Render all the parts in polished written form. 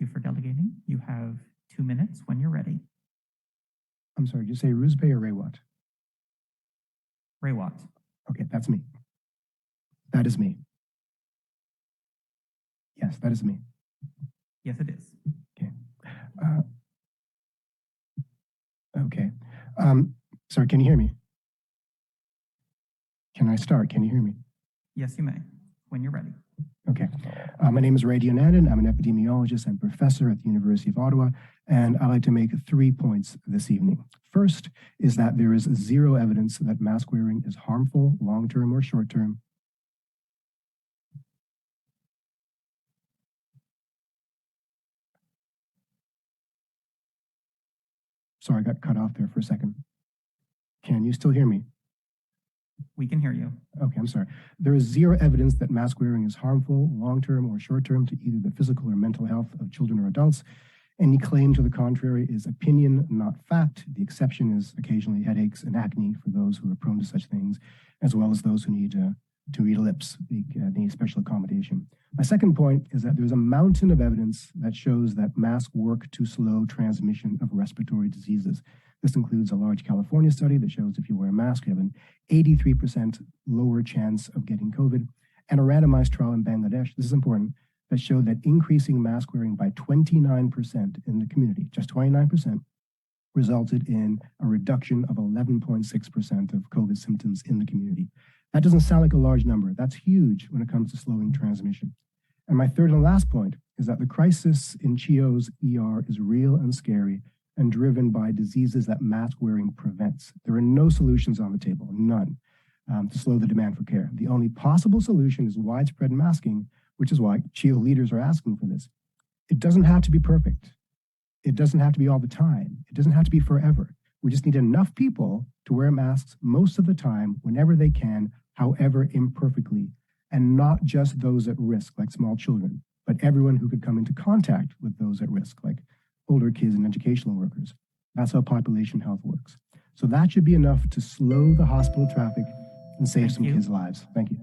you for delegating. You have 2 minutes when you're ready. I'm sorry, did you say Rusbeh or Raywat? Raywat. Okay, that's me. That is me. Yes, that is me. Yes, it is. Okay. Okay. Sorry, can you hear me? Can I start? Can you hear me? Yes, you may, when you're ready. Okay. My name is Raywat Deonandan. I'm an epidemiologist and professor at the University of Ottawa, and I'd like to make 3 points this evening. First is that there is zero evidence that mask wearing is harmful, long-term or short-term. Sorry, I got cut off there for a second. Can you still hear me? We can hear you. Okay, I'm sorry. There is zero evidence that mask wearing is harmful, long-term or short-term to either the physical or mental health of children or adults. Any claim to the contrary is opinion, not fact. The exception is occasionally headaches and acne for those who are prone to such things, as well as those who need to read lips, need special accommodation. My second point is that there's a mountain of evidence that shows that masks work to slow transmission of respiratory diseases. This includes a large California study that shows if you wear a mask, you have an 83% lower chance of getting COVID, and a randomized trial in Bangladesh, this is important, that showed that increasing mask wearing by 29% in the community, just 29%, resulted in a reduction of 11.6% of COVID symptoms in the community. That doesn't sound like a large number. That's huge when it comes to slowing transmission. And my third and last point is that the crisis in CHEO's ER is real and scary and driven by diseases that mask wearing prevents. There are no solutions on the table, none, to slow the demand for care. The only possible solution is widespread masking, which is why CHEO leaders are asking for this. It doesn't have to be perfect. It doesn't have to be all the time. It doesn't have to be forever. We just need enough people to wear masks most of the time, whenever they can, however imperfectly, and not just those at risk, like small children, but everyone who could come into contact with those at risk, like older kids and educational workers. That's how population health works. So that should be enough to slow the hospital traffic and save some kids' lives. Thank you.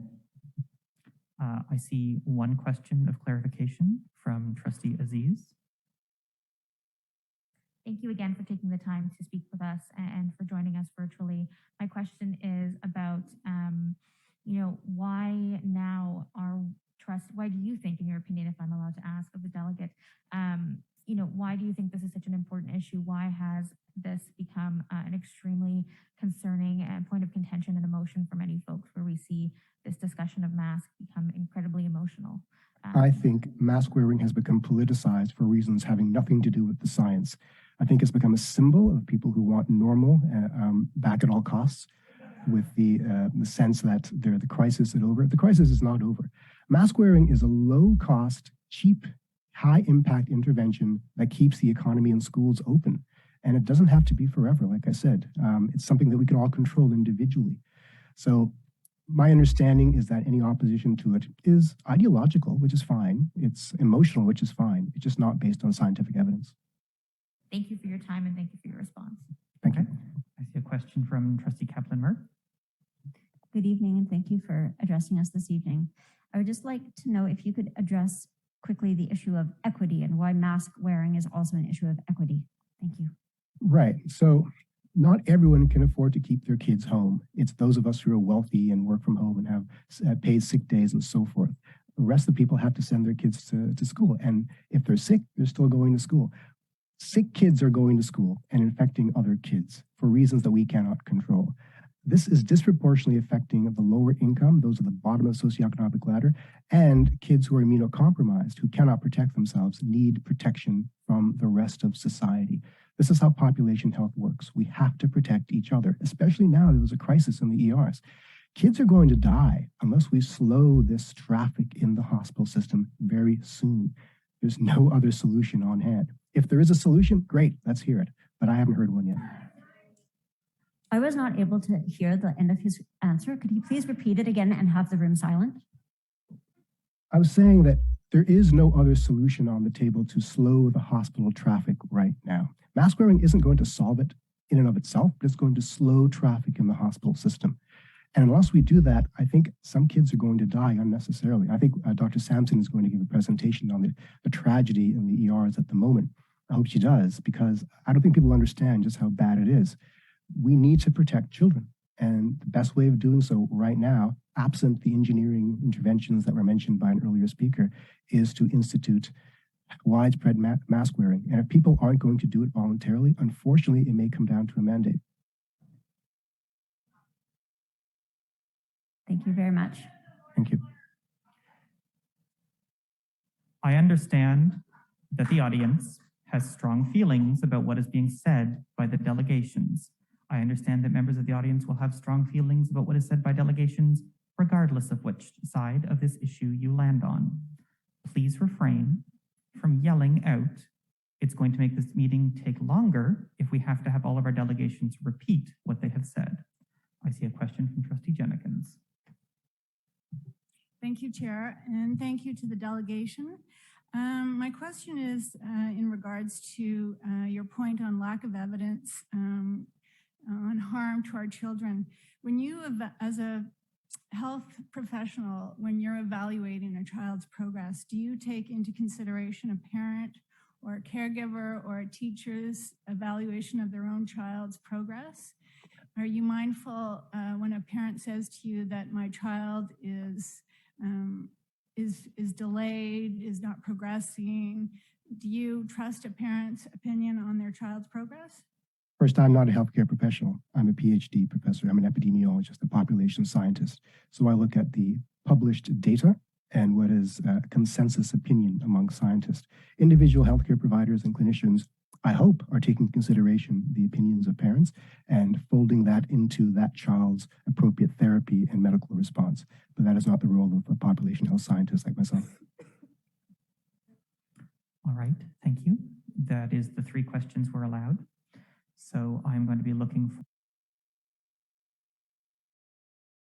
I see one question of clarification from Trustee Aziz. Thank you again for taking the time to speak with us and for joining us virtually. My question is about, why now why do you think, in your opinion, if I'm allowed to ask of the delegate, why do you think this is such an important issue? Why has this become an extremely concerning point of contention and emotion for many folks, where we see this discussion of masks become incredibly emotional? I think mask wearing has become politicized for reasons having nothing to do with the science. I think it's become a symbol of people who want normal back at all costs, with the sense that the crisis is over. The crisis is not over. Mask wearing is a low-cost, cheap, high-impact intervention that keeps the economy and schools open. And it doesn't have to be forever, like I said. It's something that we can all control individually. So my understanding is that any opposition to it is ideological, which is fine. It's emotional, which is fine. It's just not based on scientific evidence. Thank you for your time and thank you for your response. Thank you. I see a question from Trustee Kaplan-Murk. Good evening, and thank you for addressing us this evening. I would just like to know if you could address quickly the issue of equity and why mask wearing is also an issue of equity. Thank you. Right. So not everyone can afford to keep their kids home. It's those of us who are wealthy and work from home and have paid sick days and so forth. The rest of the people have to send their kids to school. And if they're sick, they're still going to school. Sick kids are going to school and infecting other kids for reasons that we cannot control. This is disproportionately affecting the lower income, those at the bottom of the socioeconomic ladder, and kids who are immunocompromised, who cannot protect themselves, need protection from the rest of society. This is how population health works. We have to protect each other, especially now there's a crisis in the ERs. Kids are going to die unless we slow this traffic in the hospital system very soon. There's no other solution on hand. If there is a solution, great, let's hear it, but I haven't heard one yet. I was not able to hear the end of his answer. Could you please repeat it again and have the room silent? I was saying that there is no other solution on the table to slow the hospital traffic right now. Mask wearing isn't going to solve it in and of itself, but it's going to slow traffic in the hospital system. And unless we do that, I think some kids are going to die unnecessarily. I think Dr. Sampson is going to give a presentation on the tragedy in the ERs at the moment. I hope she does, because I don't think people understand just how bad it is. We need to protect children. And the best way of doing so right now, absent the engineering interventions that were mentioned by an earlier speaker, is to institute widespread mask wearing. And if people aren't going to do it voluntarily, unfortunately, it may come down to a mandate. Thank you very much. Thank you. I understand that the audience has strong feelings about what is being said by the delegations. I understand that members of the audience will have strong feelings about what is said by delegations, regardless of which side of this issue you land on. Please refrain from yelling out. It's going to make this meeting take longer if we have to have all of our delegations repeat what they have said. I see a question from Trustee Jenkins. Thank you, Chair, and thank you to the delegation. My question is in regards to your point on lack of evidence on harm to our children. When you, as a health professional, when you're evaluating a child's progress, do you take into consideration a parent or a caregiver or a teacher's evaluation of their own child's progress? Are you mindful when a parent says to you that my child is delayed, is not progressing? Do you trust a parent's opinion on their child's progress? First, I'm not a healthcare professional. I'm a PhD professor. I'm an epidemiologist, a population scientist. So I look at the published data and what is a consensus opinion among scientists. Individual healthcare providers and clinicians, I hope, are taking into consideration the opinions of parents and folding that into that child's appropriate therapy and medical response. But that is not the role of a population health scientist like myself. All right, thank you. That is the 3 questions we're allowed. So I'm going to be looking for